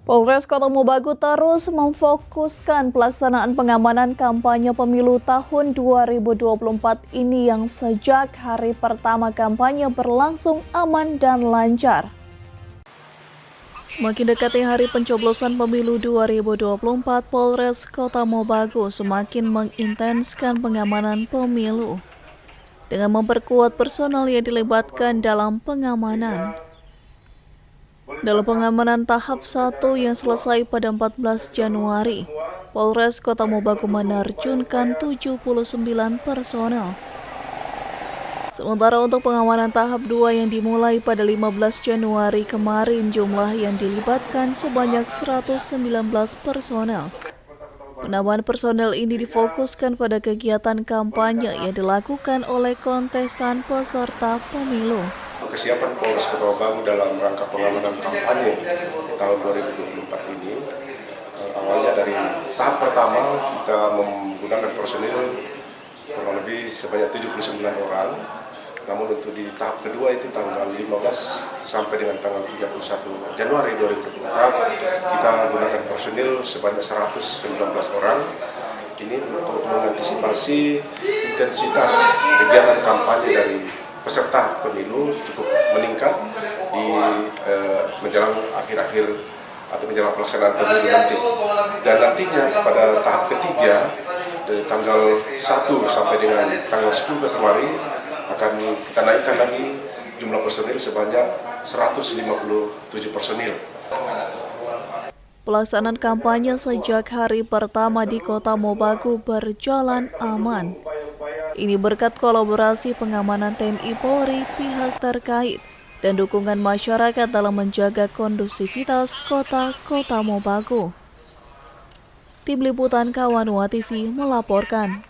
Polres Kota Mobagu terus memfokuskan pelaksanaan pengamanan kampanye pemilu tahun 2024 ini yang sejak hari pertama kampanye berlangsung aman dan lancar. Semakin dekatnya hari pencoblosan pemilu 2024, Polres Kota Mobagu semakin mengintenskan pengamanan pemilu dengan memperkuat personel yang dilibatkan dalam pengamanan. Dalam pengamanan tahap 1 yang selesai pada 14 Januari, Polres Kota Mobagu menerjunkan 79 personel. Sementara untuk pengamanan tahap 2 yang dimulai pada 15 Januari kemarin, jumlah yang dilibatkan sebanyak 119 personel. Penambahan personel ini difokuskan pada kegiatan kampanye yang dilakukan oleh kontestan peserta pemilu. Kesiapan Polres Kota Mobagu dalam rangka pengamanan kampanye tahun 2024 ini, awalnya dari tahap pertama kita menggunakan personil kurang lebih sebanyak 79 orang. Namun untuk di tahap kedua itu tanggal 15 sampai dengan tanggal 31 Januari 2024 kita gunakan personil sebanyak 119 orang. Ini untuk mengantisipasi intensitas kegiatan kampanye dari peserta pemilu cukup meningkat di menjelang akhir-akhir atau menjelang pelaksanaan pemilu nanti. Dan nantinya pada tahap ketiga dari tanggal 1 sampai dengan tanggal 10 Februari akan kita naikkan lagi jumlah personil sebanyak 157 personil. Pelaksanaan kampanye sejak hari pertama di Kota Mobagu berjalan aman. Ini berkat kolaborasi pengamanan TNI Polri, pihak terkait, dan dukungan masyarakat dalam menjaga kondusivitas Kota Mobagu. Tim Liputan Kawanua TV melaporkan.